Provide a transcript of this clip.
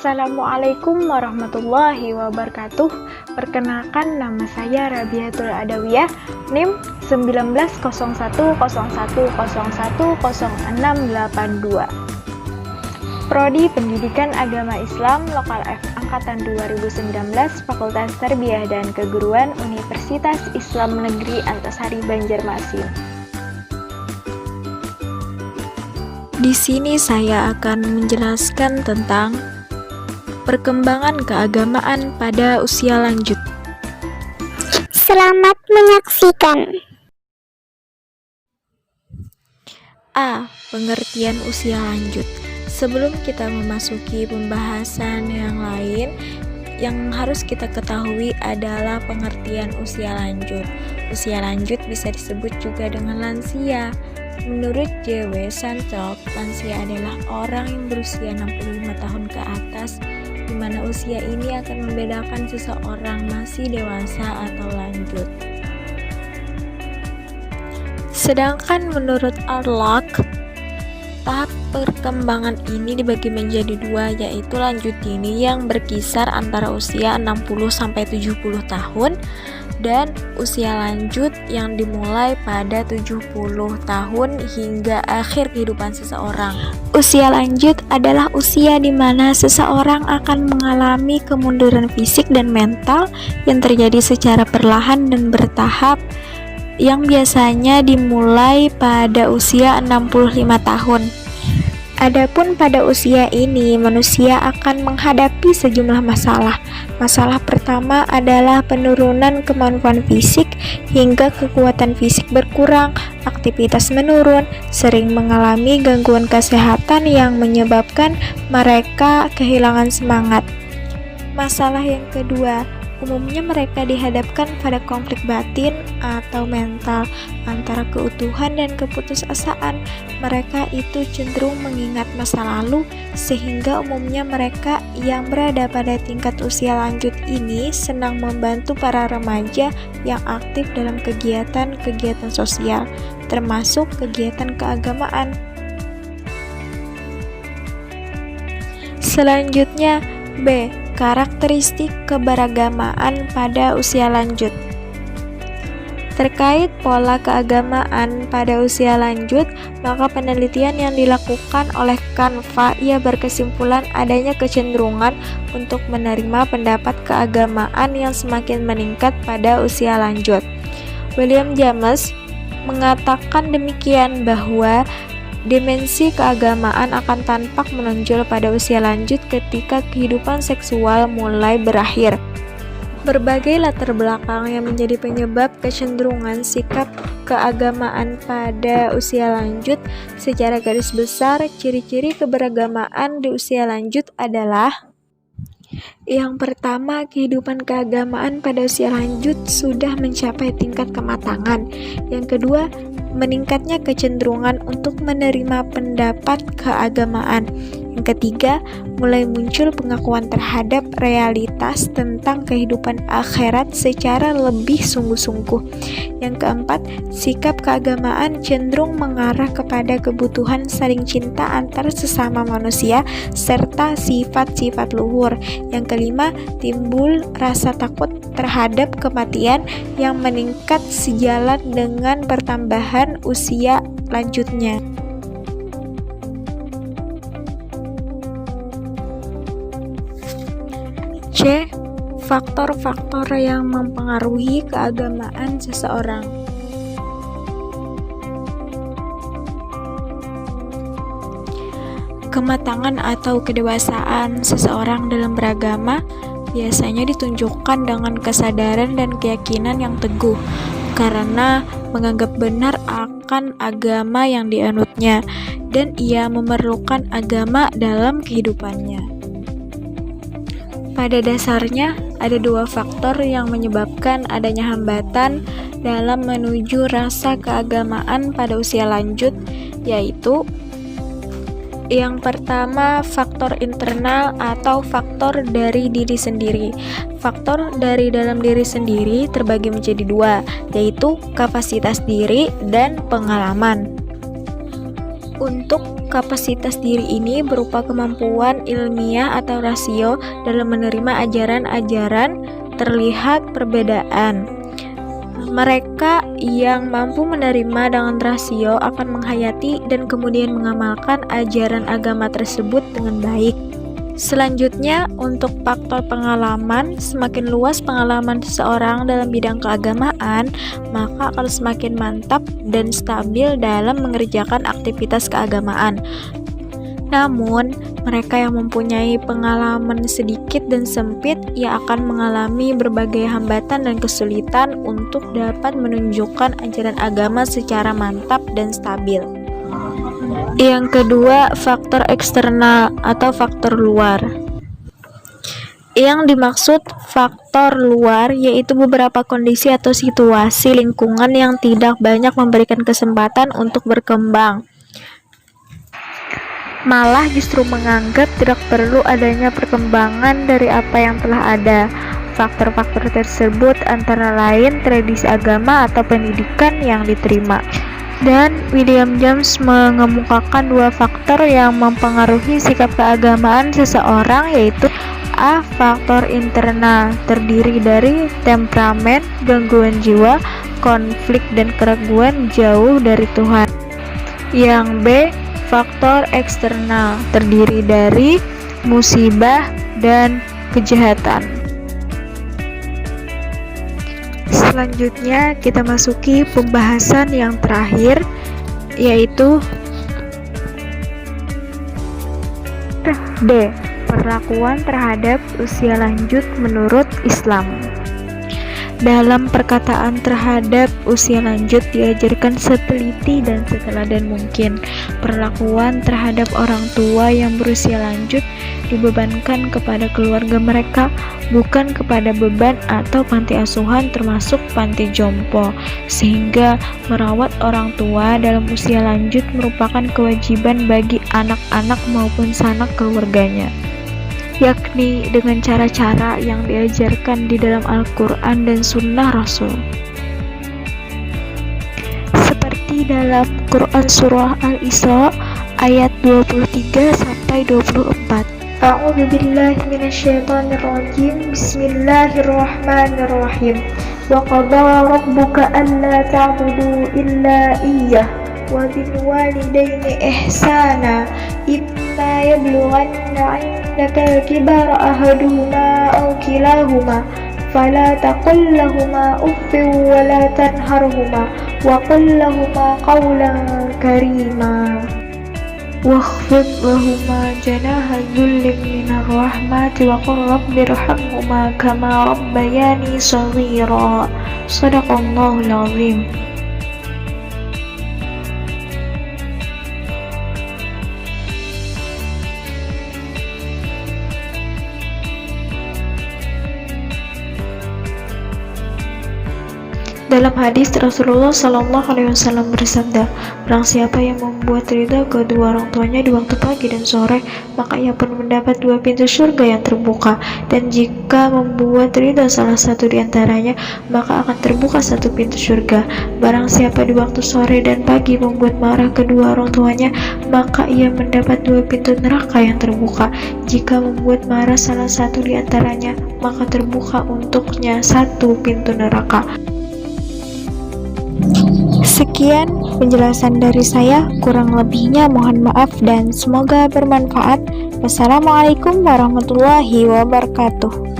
Assalamualaikum warahmatullahi wabarakatuh. Perkenalkan, nama saya Rabiatul Adawiyah, NIM 190101010682. Prodi Pendidikan Agama Islam Lokal F Angkatan 2019, Fakultas Tarbiyah dan Keguruan, Universitas Islam Negeri Antasari Banjarmasin. Di sini saya akan menjelaskan tentang perkembangan keagamaan pada usia lanjut. Selamat menyaksikan. A. Pengertian usia lanjut. Sebelum kita memasuki pembahasan yang lain, yang harus kita ketahui adalah pengertian usia lanjut. Usia lanjut bisa disebut juga dengan lansia. Menurut J.W. Santrop, lansia adalah orang yang berusia 65 tahun ke atas, di mana usia ini akan membedakan seseorang masih dewasa atau lanjut. Sedangkan menurut Orlock, tahap perkembangan ini dibagi menjadi dua, yaitu lanjut dini yang berkisar antara usia 60-70 tahun dan usia lanjut yang dimulai pada 70 tahun hingga akhir kehidupan seseorang. Usia lanjut adalah usia di mana seseorang akan mengalami kemunduran fisik dan mental yang terjadi secara perlahan dan bertahap, yang biasanya dimulai pada usia 65 tahun. Adapun pada usia ini, manusia akan menghadapi sejumlah masalah. Masalah pertama adalah penurunan kemampuan fisik hingga kekuatan fisik berkurang, aktivitas menurun, sering mengalami gangguan kesehatan yang menyebabkan mereka kehilangan semangat. Masalah yang kedua, umumnya mereka dihadapkan pada konflik batin atau mental antara keutuhan dan keputusasaan. Mereka itu cenderung mengingat masa lalu, sehingga umumnya mereka yang berada pada tingkat usia lanjut ini senang membantu para remaja yang aktif dalam kegiatan-kegiatan sosial, termasuk kegiatan keagamaan. Selanjutnya, B. Karakteristik keberagamaan pada usia lanjut. Terkait pola keagamaan pada usia lanjut, maka penelitian yang dilakukan oleh Canva ia berkesimpulan adanya kecenderungan untuk menerima pendapat keagamaan yang semakin meningkat pada usia lanjut. William James mengatakan demikian, bahwa dimensi keagamaan akan tampak menonjol pada usia lanjut ketika kehidupan seksual mulai berakhir. Berbagai latar belakang yang menjadi penyebab kecenderungan sikap keagamaan pada usia lanjut. Secara garis besar, ciri-ciri keberagamaan di usia lanjut adalah: yang pertama, kehidupan keagamaan pada usia lanjut sudah mencapai tingkat kematangan. Yang kedua, meningkatnya kecenderungan untuk menerima pendapat keagamaan. Yang ketiga, mulai muncul pengakuan terhadap realitas tentang kehidupan akhirat secara lebih sungguh-sungguh. Yang keempat, sikap keagamaan cenderung mengarah kepada kebutuhan saling cinta antar sesama manusia serta sifat-sifat luhur. Yang kelima, timbul rasa takut terhadap kematian yang meningkat sejalan dengan pertambahan usia lanjutnya. C. Faktor-faktor yang mempengaruhi keagamaan seseorang. Kematangan atau kedewasaan seseorang dalam beragama biasanya ditunjukkan dengan kesadaran dan keyakinan yang teguh karena menganggap benar akan agama yang dianutnya, dan ia memerlukan agama dalam kehidupannya. Pada dasarnya, ada dua faktor yang menyebabkan adanya hambatan dalam menuju rasa keagamaan pada usia lanjut, yaitu: yang pertama, faktor internal atau faktor dari diri sendiri. Faktor dari dalam diri sendiri terbagi menjadi dua, yaitu kapasitas diri dan pengalaman. Untuk kapasitas diri ini berupa kemampuan ilmiah atau rasio dalam menerima ajaran-ajaran. Terlihat perbedaan. Mereka yang mampu menerima dengan rasio akan menghayati dan kemudian mengamalkan ajaran agama tersebut dengan baik. Selanjutnya, untuk faktor pengalaman, semakin luas pengalaman seseorang dalam bidang keagamaan, maka akan semakin mantap dan stabil dalam mengerjakan aktivitas keagamaan. Namun, mereka yang mempunyai pengalaman sedikit dan sempit, ia akan mengalami berbagai hambatan dan kesulitan untuk dapat menunjukkan ajaran agama secara mantap dan stabil. Yang kedua, faktor eksternal atau faktor luar. Yang dimaksud faktor luar yaitu beberapa kondisi atau situasi lingkungan yang tidak banyak memberikan kesempatan untuk berkembang. Malah justru menganggap tidak perlu adanya perkembangan dari apa yang telah ada. Faktor-faktor tersebut antara lain tradisi agama atau pendidikan yang diterima. Dan William James mengemukakan dua faktor yang mempengaruhi sikap keagamaan seseorang, yaitu A. Faktor internal, terdiri dari temperamen, gangguan jiwa, konflik dan keraguan jauh dari Tuhan. Yang B. Faktor eksternal, terdiri dari musibah dan kejahatan. Selanjutnya kita masuki pembahasan yang terakhir, yaitu D. Perlakuan terhadap usia lanjut menurut Islam. Dalam perkataan terhadap usia lanjut diajarkan seteliti dan seteladan mungkin. Perlakuan terhadap orang tua yang berusia lanjut dibebankan kepada keluarga mereka, bukan kepada beban atau panti asuhan termasuk panti jompo, sehingga merawat orang tua dalam usia lanjut merupakan kewajiban bagi anak-anak maupun sanak keluarganya, yakni dengan cara-cara yang diajarkan di dalam Al-Quran dan Sunnah Rasul. Seperti dalam Quran Surah Al-Isra ayat 23-24. A'udzu billahi minasyaitonir rajim. Bismillahirrahmanirrahim. Wa qadara rabbuka alla ta'budu illa iyyah wa bil walidayni ihsana imma yablughanna 'indaka al-kibara ahaduhuma aw kilahuma fala taqul lahumā uffin wa la tanharhumā wa qul lahumā qawlan karīmā wakhfid lahumā janāha dhulli minar rahmati wa qur rabbirhamhumā kamā rabbayānī shaghīrā. Shadaqallahul 'azhim. Dalam hadis Rasulullah Shallallahu Alaihi Wasallam bersabda, barang siapa yang membuat ridha kedua orang tuanya di waktu pagi dan sore, maka ia pun mendapat dua pintu surga yang terbuka. Dan jika membuat ridha salah satu di antaranya, maka akan terbuka satu pintu surga. Barang siapa di waktu sore dan pagi membuat marah kedua orang tuanya, maka ia mendapat dua pintu neraka yang terbuka. Jika membuat marah salah satu di antaranya, maka terbuka untuknya satu pintu neraka. Sekian penjelasan dari saya, kurang lebihnya mohon maaf dan semoga bermanfaat. Wassalamualaikum warahmatullahi wabarakatuh.